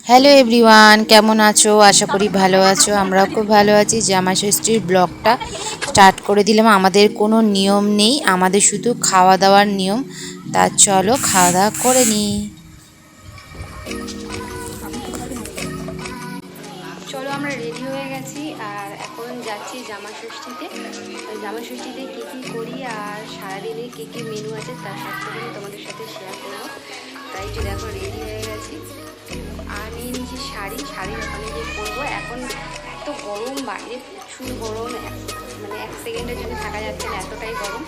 Hello everyone, কেমন আছো? আশা করি ভালো আছো। আমরাও খুব ভালো আছি। জামাই ষষ্ঠীর ব্লগটা স্টার্ট করে দিলাম। আমাদের কোনো নিয়ম নেই, আমাদের শুধু খাওয়া দাওয়ার নিয়ম। তা চলো খাওয়া দাওয়া করে নিই। চলো আমরা রেডি হয়ে গেছি আর এখন যাচ্ছি জামাই ষষ্ঠীতে। জামাই ষষ্ঠীতে কী কী করি আর সারাদিনে কী কী মেনু আছে তার সবটুকুনি তোমাদের সাথে শেয়ার করবো। তাই যে দেখো রেডি হয়ে গেছি আর নিয়ে নিয়েছি শাড়ির ওখানে গিয়ে পরবো। এখন এত গরম, বাইরে প্রচুর গরম, মানে এক সেকেন্ডের জন্য থাকা যাচ্ছে না, এতটাই গরম।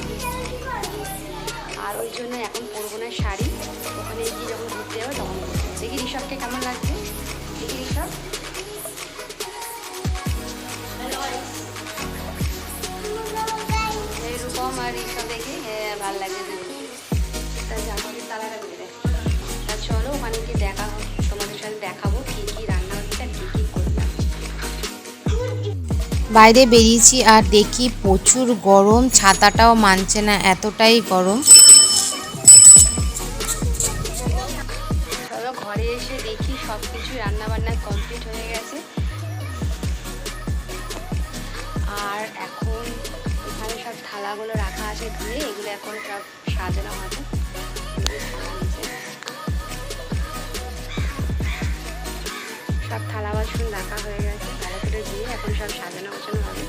আর ওই জন্য এখন পরবো না শাড়ি, ওখানে গিয়ে যখন ঘুরতে যাবো তখন দেখি ঋষভকে কেমন লাগছে। দেখি ঋষভ, এরকম আর ঋষভ দেখে হ্যাঁ ভালো লাগছে। তা জামাকে তালাটা করে দেয়। তা চলো ওখানে গিয়ে তোমাদের সাথে দেখাবো কী কী রান্না হচ্ছে আর কী কী করলাম। বাইরে বেরিয়েছি আর দেখি প্রচুর গরম, ছাতাটাও মানছে না, এতটাই গরম। চলো ঘরে এসে দেখি সব কিছু রান্নাবান্না কমপ্লিট হয়ে গেছে। আর এখন এখানে সব থালাগুলো রাখা আছে ধুয়ে, এগুলো এখন সব সাজানো হবে। সব থালা বাসন রাখা হয়ে গেছে, ভালো করে দিয়ে এখন সব সাজানো গোছানো হবে।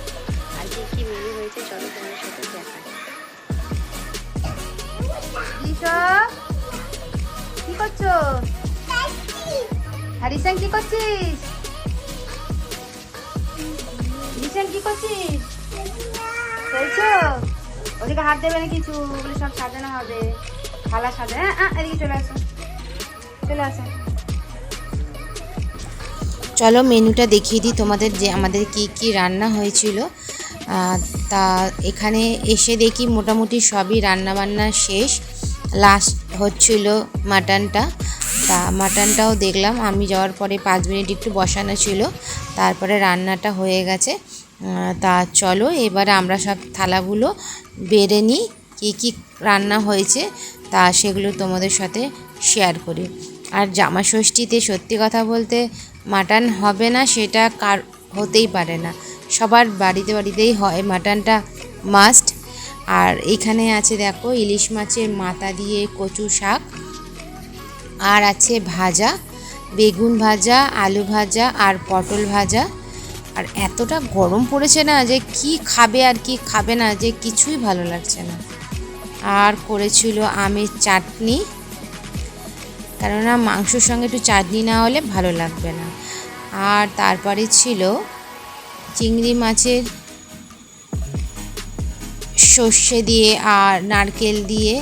আর কি কি মেনু হয়েছে চলো তোমাদের সাথে দেখাই। কি করছো? হারিসান কি করছিস? রিসান কি করছিস? খেলছো? ওদিকে হাত দেবে না কিছু, ওগুলো সব সাজানো হবে। থালা সাজা, হ্যাঁ এদিকে চলে আসো, চলে আসো। চলো মেনুটা দেখিয়ে দিই তোমাদের যে আমাদের কি কি রান্না হয়েছিল। তা এখানে এসে দেখি মোটামুটি সবই রান্নাবান্না শেষ। লাস্ট হচ্ছিল মাটনটা। তা মাটনটাও দেখলাম, আমি যাওয়ার পরে 5 মিনিট একটু বসানো ছিল, তারপরে রান্নাটা হয়ে গেছে। তা চলো এবারে আমরা সব থালাগুলো বেড়ে নিই, কী কী রান্না হয়েছে তা সেগুলো তোমাদের সাথে শেয়ার করি। আর জামা ষষ্ঠীতে সত্যি কথা বলতে মাটন হবে না সেটা হতেই পারে না, সবার বাড়িতে বাড়িতেই হয়, মাটনটা মাস্ট। আর এখানে আছে দেখো ইলিশ মাছের মাথা দিয়ে কচু শাক, আর আছে ভাজা, বেগুন ভাজা, আলু ভাজা আর পটল ভাজা। আর এতটা গরম পড়েছে না যে কি খাবে আর কি খাবে না, যে কিছুই ভালো লাগছে না। আর করেছিল আমের চাটনি, কেননা মাংসর সঙ্গে একটু চাটনি না হলে ভালো লাগবে না। আর তারপরে ছিল চিংড়ি মাছের সর্ষে দিয়ে আর নারকেল দিয়ে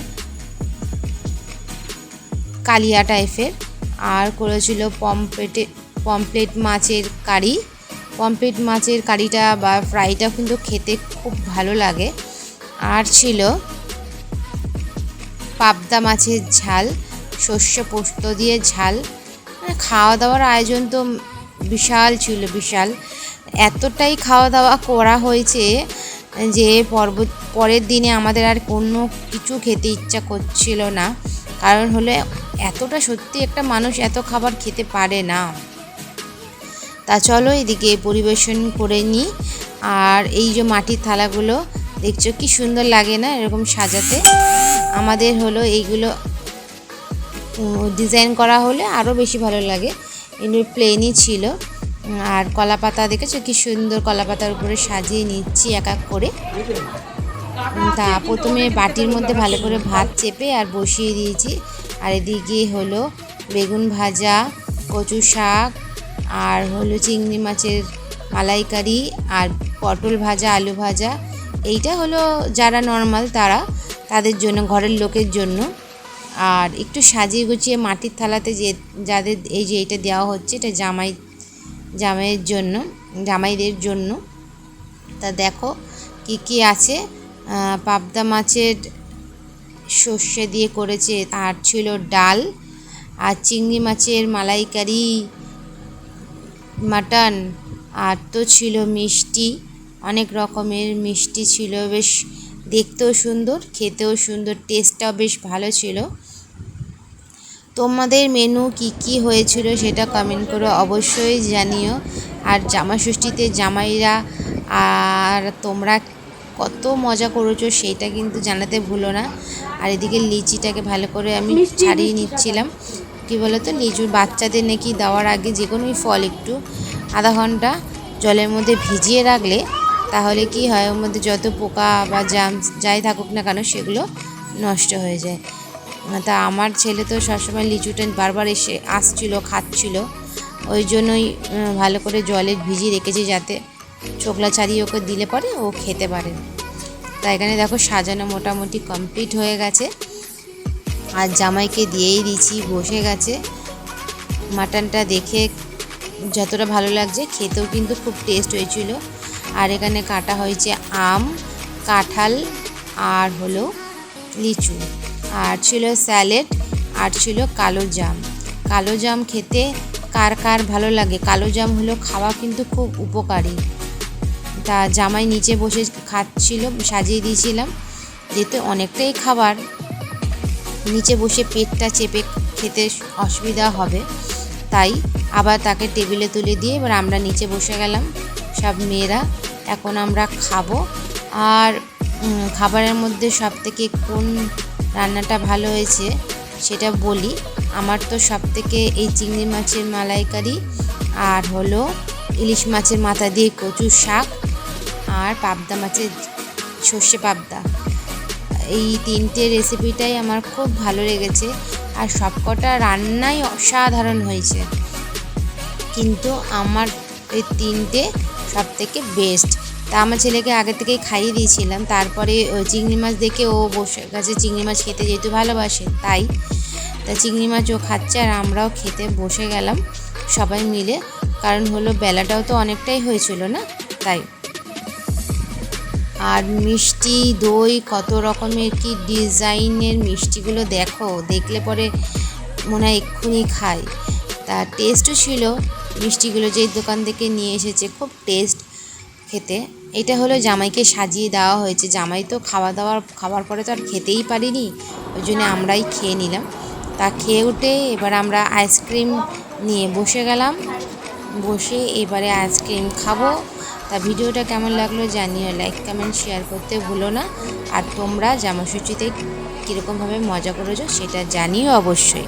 কালিয়া টাইপের। আর করেছিল পমপ্লেট মাছের কারি। পমপ্লেট মাছের কারিটা বা ফ্রাইটা কিন্তু খেতে খুব ভালো লাগে। আর ছিল পাবদা মাছের ঝাল, সর্ষে পোস্ত দিয়ে ঝাল। মানে খাওয়া দাওয়ার আয়োজন তো বিশাল ছিল, বিশাল। এতটাই খাওয়া দাওয়া করা হয়েছে যে পরের দিনে আমাদের আর কোনো কিছু খেতে ইচ্ছা করছিল না। কারণ হলো এতটা, সত্যি একটা মানুষ এত খাবার খেতে পারে না। তা চলো এদিকে পরিবেশন করে নিই। আর এই যে মাটির থালাগুলো দেখছো কি সুন্দর লাগে না এরকম সাজাতে। আমাদের হলো এইগুলো ডিজাইন করা হলে আরও বেশি ভালো লাগে, এগুলো প্লেনই ছিল। আর কলা পাতা দেখেছো কি সুন্দর, কলা পাতার উপরে সাজিয়ে নিচ্ছি এক এক করে। তা প্রথমে বাটির মধ্যে ভালো করে ভাত চেপে আর বসিয়ে দিয়েছি। আর এদিকে হলো বেগুন ভাজা, কচু শাক, আর হলো চিংড়ি মাছের মালাইকারি, আর পটল ভাজা, আলু ভাজা। এইটা হলো যারা নর্মাল তাদের জন্য, ঘরের লোকের জন্য। আর একটু সাজিয়ে গুছিয়ে মাটির থালাতে যাদের এই যে এটা দেওয়া হচ্ছে, এটা জামাইদের জন্য। তা দেখো কি কি আছে। পাবদা মাছের সর্ষে দিয়ে করেছে, আর ছিল ডাল, আর চিংড়ি মাছের মালাইকারি, মাটন, আর তো ছিল মিষ্টি, অনেক রকমের মিষ্টি ছিল, বেশ দেখতেও সুন্দর, খেতেও সুন্দর, টেস্টটাও বেশ ভালো ছিল। তোমাদের মেনু কি কি হয়েছিল সেটা কমেন্ট করে অবশ্যই জানিও। আর জামা ষষ্ঠীতে জামাইরা আর তোমরা কত মজা করেছো সেইটা কিন্তু জানাতে ভুলো না। আর এদিকে লিচিটাকে ভালো করে আমি ছাড়িয়ে নিচ্ছিলাম। কি বলো তো, লিচুর বাচ্চাদের নাকি দেওয়ার আগে যে কোনোই ফল একটু আধা ঘন্টা জলের মধ্যে ভিজিয়ে রাখলে তাহলে কি হয়, ওর মধ্যে যত পোকা বা জামস যাই থাকুক না কেন সেগুলো নষ্ট হয়ে যায়। তা আমার ছেলে তো সবসময় লিচুটা বারবার এসে আসছিলো, খাচ্ছিলো, ওই জন্যই ভালো করে জলে ভিজিয়ে রেখেছি যাতে ছোকলা ছাড়িয়ে ওকে দিলে পরে ও খেতে পারে। তা এখানে দেখো সাজানো মোটামুটি কমপ্লিট হয়ে গেছে, আর জামাইকে দিয়েই দিয়েছি, বসে গেছে। মাটনটা দেখে যতটা ভালো লাগছে খেতেও কিন্তু খুব টেস্ট হয়েছিল। আর এখানে কাটা হয়েছে আম, কাঁঠাল আর হলো লিচু, আর ছিল স্যালাড, আর ছিল কালো জাম। কালো জাম খেতে কার কার ভালো লাগে, কালো জাম হলো খাওয়া কিন্তু খুব উপকারী। তা জামাই নিচে বসে খাচ্ছিল, সাজিয়ে দিয়েছিলাম যেহেতু অনেকটাই খাবার, নিচে বসে পেটটা চেপে খেতে অসুবিধা হবে, তাই আবার তাকে টেবিলে তুলে দিয়ে এবার আমরা নিচে বসে গেলাম সব মেয়েরা। এখন আমরা খাবো। আর খাবারের মধ্যে সবথেকে কোন রান্নাটা ভালো হয়েছে সেটা বলি। আমার তো সবথেকে এই চিংড়ি মাছের মালাইকারি, আর হলো ইলিশ মাছের মাথা দিয়ে কচুর শাক, আর পাবদা মাছের সর্ষে পাবদা, এই তিনটে রেসিপিটাই আমার খুব ভালো লেগেছে। আর সবকটা রান্নাই অসাধারণ হয়েছে, কিন্তু আমার এই তিনটে সবথেকে বেস্ট। তা আমার ছেলেকে আগে থেকেই খাইয়ে দিয়েছিলাম, তারপরে চিংড়ি মাছ দেখে ও বসে গেছে চিংড়ি মাছ খেতে, যেহেতু ভালোবাসে তাই। তা চিংড়ি মাছ ও খাচ্ছে আর আমরাও খেতে বসে গেলাম সবাই মিলে, কারণ হলো বেলাটাও তো অনেকটাই হয়েছিল না, তাই। আর মিষ্টি দই কত রকমের কি ডিজাইনের মিষ্টিগুলো দেখো, দেখলে পরে মনে হয় এক্ষুনি খাই। তা টেস্টও ছিল মিষ্টিগুলো, যেই দোকান থেকে নিয়ে এসেছে খুব টেস্ট খেতে। এটা হলো জামাইকে সাজিয়ে দেওয়া হয়েছে, জামাই তো খাওয়ার পরে তো আর খেতেই পারিনি, ওই জন্য আমরাই খেয়ে নিলাম। তা খেয়ে উঠে এবার আমরা আইসক্রিম নিয়ে বসে গেলাম, বসে এবারে আইসক্রিম খাবো। তা ভিডিওটা কেমন লাগলো জানিও, লাইক কমেন্ট শেয়ার করতে ভুলো না। আর তোমরা জামাষষ্ঠীতে কীরকমভাবে মজা করেছো সেটা জানিও অবশ্যই।